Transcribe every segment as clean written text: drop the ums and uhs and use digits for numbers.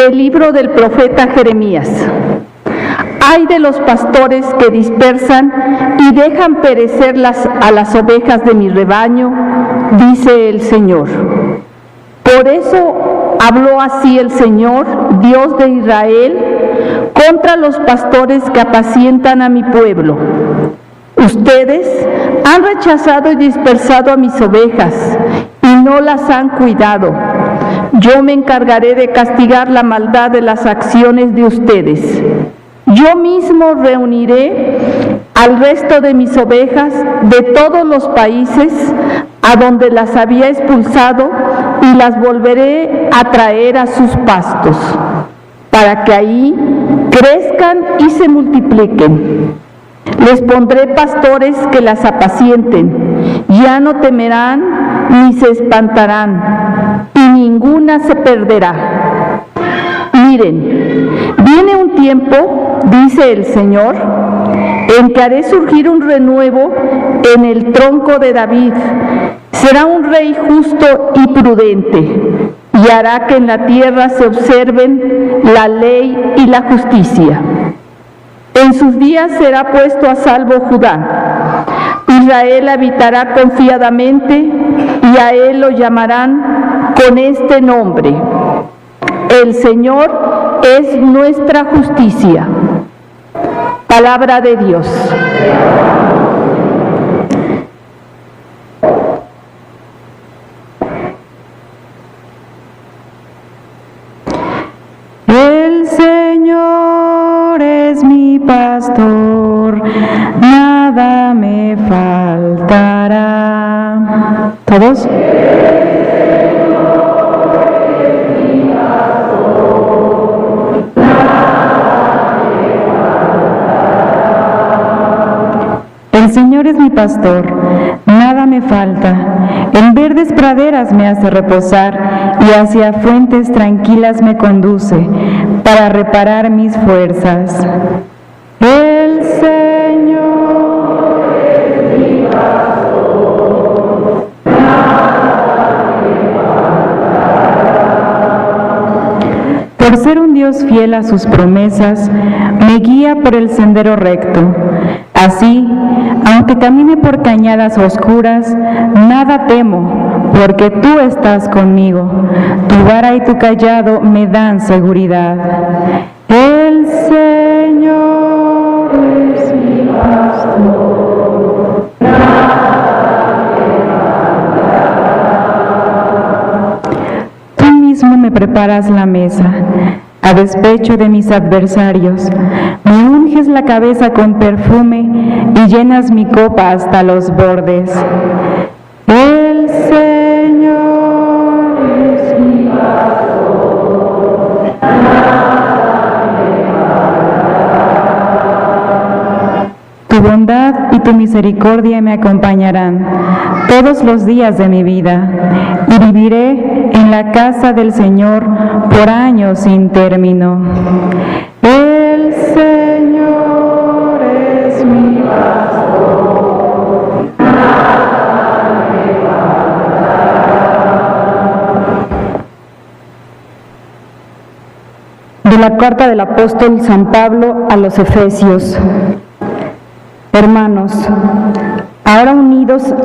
Del libro del profeta Jeremías. Ay de los pastores que dispersan y dejan perecer a las ovejas de mi rebaño, dice el Señor. Por eso habló así el Señor, Dios de Israel, contra los pastores que apacientan a mi pueblo. Ustedes han rechazado y dispersado a mis ovejas y no las han cuidado. Yo me encargaré de castigar la maldad de las acciones de ustedes. Yo mismo reuniré al resto de mis ovejas de todos los países a donde las había expulsado y las volveré a traer a sus pastos, para que ahí crezcan y se multipliquen. Les pondré pastores que las apacienten, ya no temerán ni se espantarán, y ninguna se perderá. Miren, viene un tiempo, dice el Señor, en que haré surgir un renuevo en el tronco de David. Será un rey justo y prudente, y hará que en la tierra se observen la ley y la justicia. En sus días será puesto a salvo Judá. Israel habitará confiadamente y a él lo llamarán con este nombre: el Señor es nuestra justicia. Palabra de Dios. El Señor es mi pastor, nada me faltará. ¿Todos? El Señor es mi pastor, nada me falta. En verdes praderas me hace reposar y hacia fuentes tranquilas me conduce para reparar mis fuerzas. El Señor es mi pastor, nada me faltará. Por ser un Dios fiel a sus promesas, me guía por el sendero recto. Así, aunque camine por cañadas oscuras, nada temo, porque tú estás conmigo. Tu vara y tu cayado me dan seguridad. El Señor es mi pastor, nada me faltará. Tú mismo me preparas la mesa, a despecho de mis adversarios. Me unges la cabeza con perfume y llenas mi copa hasta los bordes. El Señor es mi pastor, nada me faltará. Tu bondad y tu misericordia me acompañarán todos los días de mi vida, y viviré en la casa del Señor por años sin término. El Señor es mi pastor, nada me faltará. De la carta del apóstol San Pablo a los Efesios. Hermanos, ahora unidos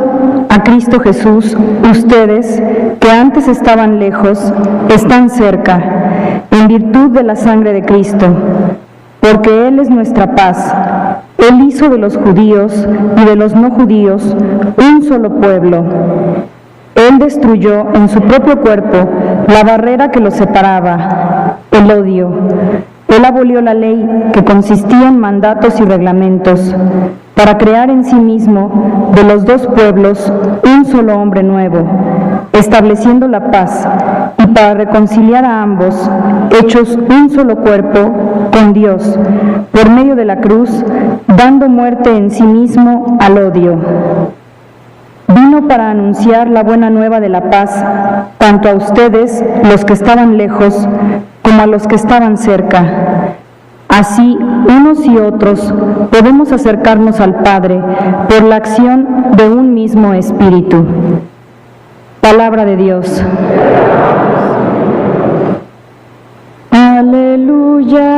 a Cristo Jesús, ustedes, que antes estaban lejos, están cerca, en virtud de la sangre de Cristo, porque Él es nuestra paz. Él hizo de los judíos y de los no judíos un solo pueblo. Él destruyó en su propio cuerpo la barrera que los separaba, el odio. Él abolió la ley que consistía en mandatos y reglamentos, para crear en sí mismo de los dos pueblos un solo hombre nuevo, estableciendo la paz, y para reconciliar a ambos, hechos un solo cuerpo con Dios, por medio de la cruz, dando muerte en sí mismo al odio. Vino para anunciar la buena nueva de la paz, tanto a ustedes, los que estaban lejos, como a los que estaban cerca. Así, unos y otros podemos acercarnos al Padre por la acción de un mismo Espíritu. Palabra de Dios. Aleluya,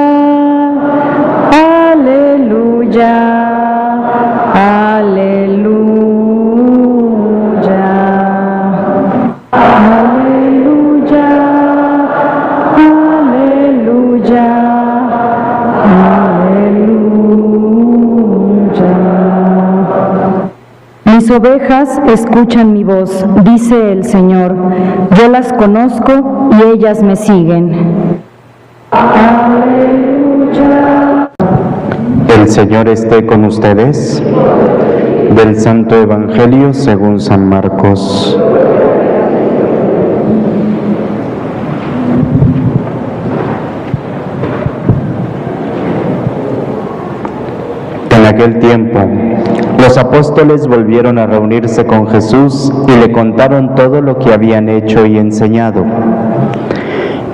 aleluya, aleluya, aleluya, aleluya, aleluya. Mis ovejas escuchan mi voz, dice el Señor. Yo las conozco y ellas me siguen. Aleluya. El Señor esté con ustedes. Del Santo Evangelio según San Marcos. En aquel tiempo, los apóstoles volvieron a reunirse con Jesús y le contaron todo lo que habían hecho y enseñado.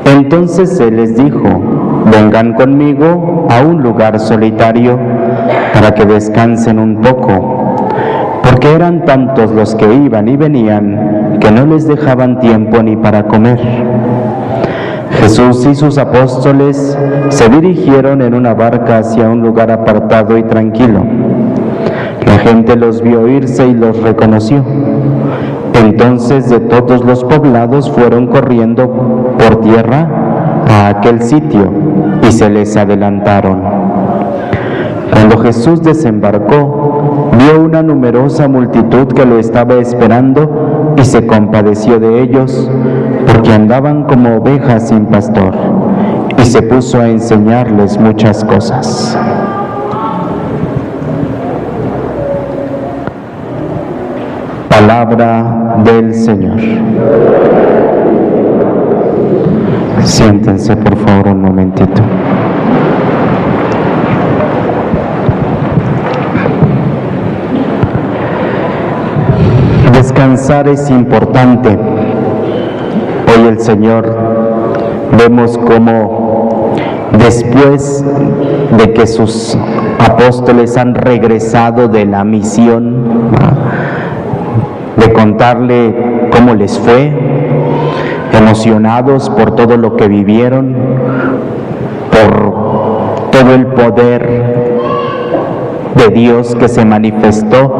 Entonces Él les dijo: vengan conmigo a un lugar solitario para que descansen un poco, porque eran tantos los que iban y venían que no les dejaban tiempo ni para comer. Jesús y sus apóstoles se dirigieron en una barca hacia un lugar apartado y tranquilo. La gente los vio irse y los reconoció. Entonces de todos los poblados fueron corriendo por tierra a aquel sitio y se les adelantaron. Cuando Jesús desembarcó, vio una numerosa multitud que lo estaba esperando y se compadeció de ellos, porque andaban como ovejas sin pastor, y se puso a enseñarles muchas cosas. Palabra del Señor. Siéntense por favor un momentito. Descansar es importante. Hoy el Señor, vemos cómo después de que sus apóstoles han regresado de la misión, de contarle cómo les fue, emocionados por todo lo que vivieron, por todo el poder de Dios que se manifestó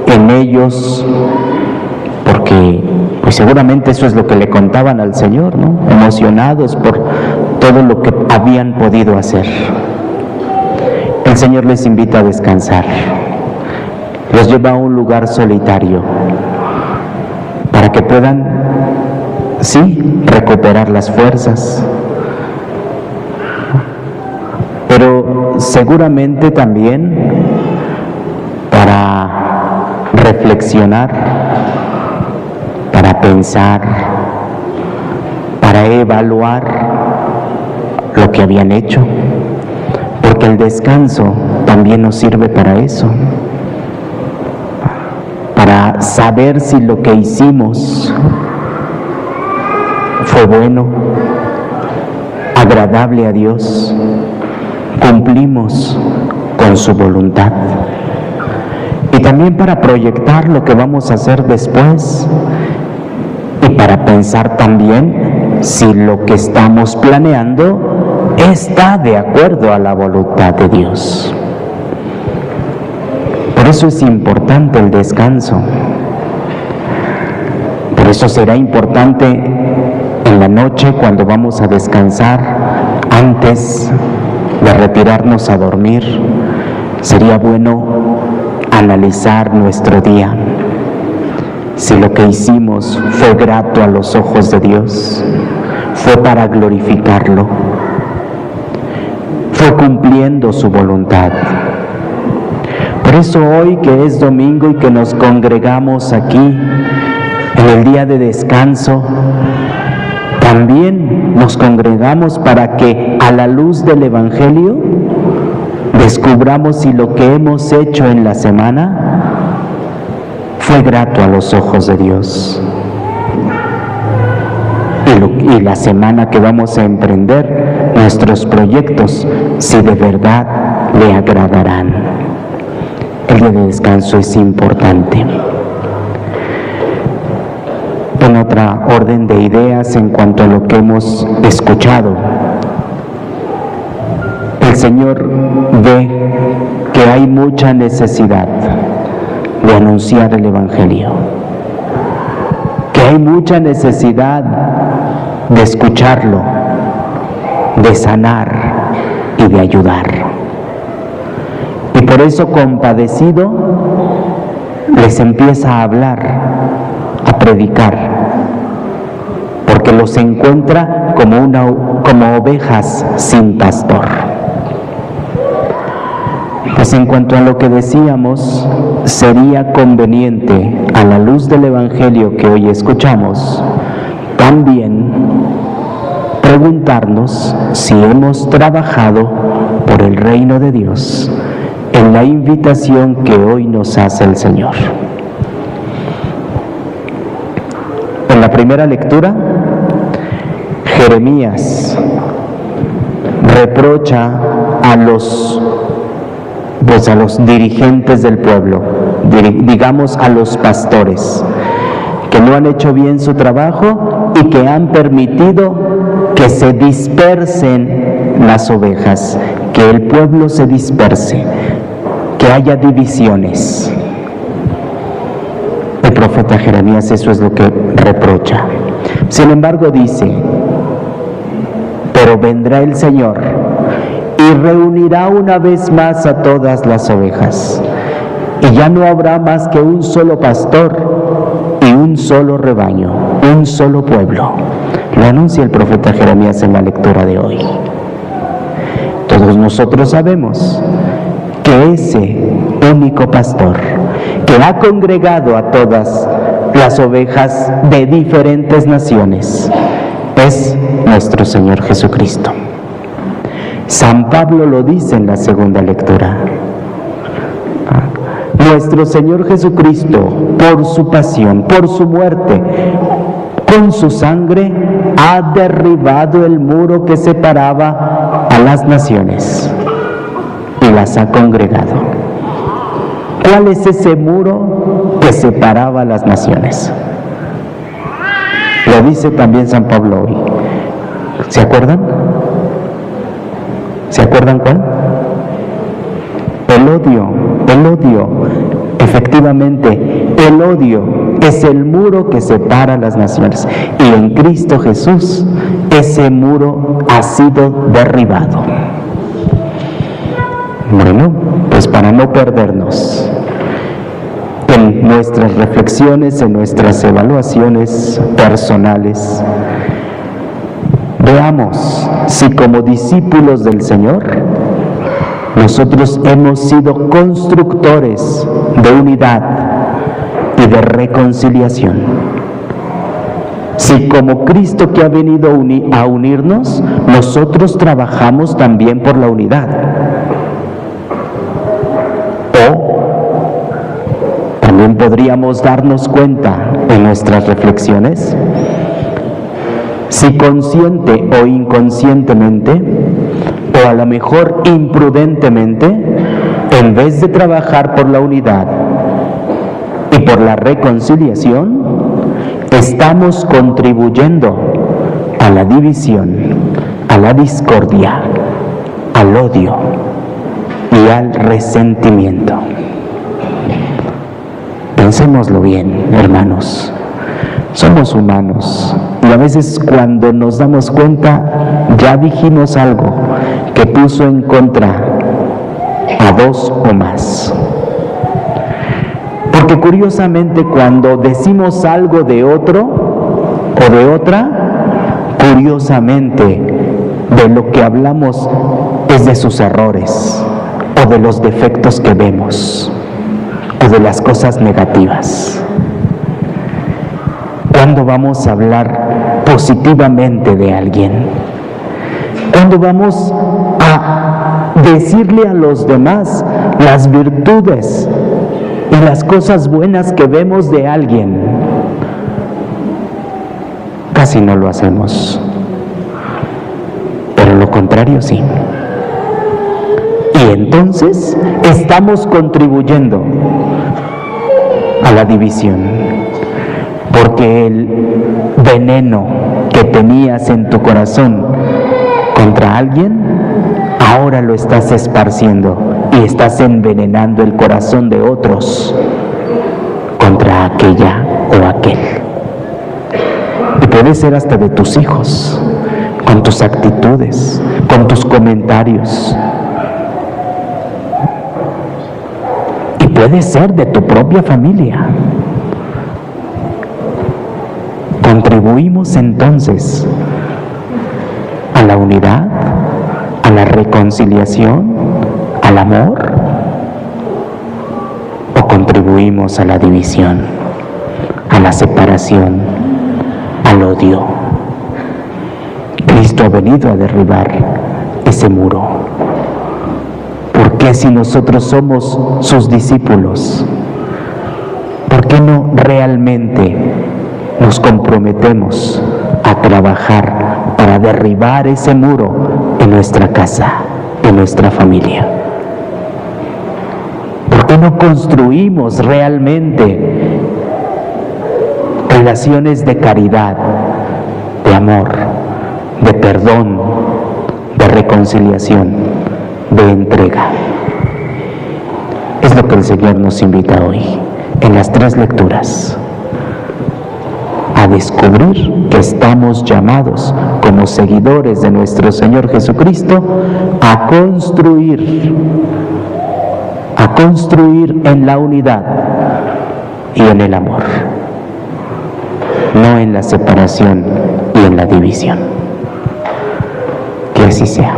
en ellos, porque pues seguramente eso es lo que le contaban al Señor, ¿no? Emocionados por todo lo que habían podido hacer. El Señor les invita a descansar. Los lleva a un lugar solitario para que puedan, sí, recuperar las fuerzas, pero seguramente también para reflexionar, para pensar, para evaluar lo que habían hecho, porque el descanso también nos sirve para eso. Para saber si lo que hicimos fue bueno, agradable a Dios, cumplimos con su voluntad. Y también para proyectar lo que vamos a hacer después y para pensar también si lo que estamos planeando está de acuerdo a la voluntad de Dios. Por eso es importante el descanso. Por eso será importante en la noche cuando vamos a descansar, antes de retirarnos a dormir, sería bueno analizar nuestro día. Si lo que hicimos fue grato a los ojos de Dios, fue para glorificarlo, fue cumpliendo su voluntad. Por eso hoy, que es domingo y que nos congregamos aquí en el día de descanso, también nos congregamos para que a la luz del Evangelio descubramos si lo que hemos hecho en la semana fue grato a los ojos de Dios. Y la semana que vamos a emprender, nuestros proyectos, si de verdad le agradarán. El día de descanso es importante. En otra orden de ideas en cuanto a lo que hemos escuchado, Señor ve que hay mucha necesidad de anunciar el Evangelio, que hay mucha necesidad de escucharlo, de sanar y de ayudar. Y por eso, compadecido, les empieza a hablar, a predicar, porque los encuentra como ovejas sin pastor. Pues en cuanto a lo que decíamos, sería conveniente, a la luz del Evangelio que hoy escuchamos, también preguntarnos si hemos trabajado por el reino de Dios en la invitación que hoy nos hace el Señor. En la primera lectura, Jeremías reprocha a los dirigentes del pueblo, digamos a los pastores, que no han hecho bien su trabajo y que han permitido que se dispersen las ovejas, que el pueblo se disperse, que haya divisiones. El profeta Jeremías eso es lo que reprocha. Sin embargo dice: pero vendrá el Señor y reunirá una vez más a todas las ovejas, y ya no habrá más que un solo pastor y un solo rebaño, un solo pueblo. Lo anuncia el profeta Jeremías en la lectura de hoy. Todos nosotros sabemos que ese único pastor que ha congregado a todas las ovejas de diferentes naciones es nuestro Señor Jesucristo. San Pablo lo dice en la segunda lectura. Nuestro Señor Jesucristo, por su pasión, por su muerte, con su sangre, ha derribado el muro que separaba a las naciones y las ha congregado. ¿Cuál es ese muro que separaba a las naciones? Lo dice también San Pablo hoy. ¿Se acuerdan? ¿Se acuerdan cuál? El odio, efectivamente, el odio es el muro que separa las naciones, y en Cristo Jesús ese muro ha sido derribado. Bueno, pues para no perdernos en nuestras reflexiones, en nuestras evaluaciones personales, veamos si como discípulos del Señor nosotros hemos sido constructores de unidad y de reconciliación. Si como Cristo que ha venido a unirnos, nosotros trabajamos también por la unidad. O también podríamos darnos cuenta en nuestras reflexiones si consciente o inconscientemente, o a lo mejor imprudentemente, en vez de trabajar por la unidad y por la reconciliación, estamos contribuyendo a la división, a la discordia, al odio y al resentimiento. Pensémoslo bien, hermanos. Somos humanos y a veces cuando nos damos cuenta ya dijimos algo que puso en contra a dos o más. Porque curiosamente cuando decimos algo de otro o de otra, curiosamente de lo que hablamos es de sus errores o de los defectos que vemos o de las cosas negativas. ¿Cuándo vamos a hablar positivamente de alguien? ¿Cuándo vamos a decirle a los demás las virtudes y las cosas buenas que vemos de alguien? Casi no lo hacemos, pero lo contrario sí. Y entonces estamos contribuyendo a la división. Porque el veneno que tenías en tu corazón contra alguien, ahora lo estás esparciendo y estás envenenando el corazón de otros contra aquella o aquel. Y puede ser hasta de tus hijos, con tus actitudes, con tus comentarios. Y puede ser de tu propia familia. Contribuimos entonces a la unidad, a la reconciliación, al amor, o contribuimos a la división, a la separación, al odio. Cristo ha venido a derribar ese muro. ¿Por qué, si nosotros somos sus discípulos, por qué no realmente nos comprometemos a trabajar para derribar ese muro en nuestra casa, en nuestra familia? ¿Por qué no construimos realmente relaciones de caridad, de amor, de perdón, de reconciliación, de entrega? Es lo que el Señor nos invita hoy en las 3 lecturas, a descubrir que estamos llamados como seguidores de nuestro Señor Jesucristo a construir en la unidad y en el amor, no en la separación y en la división. Que así sea.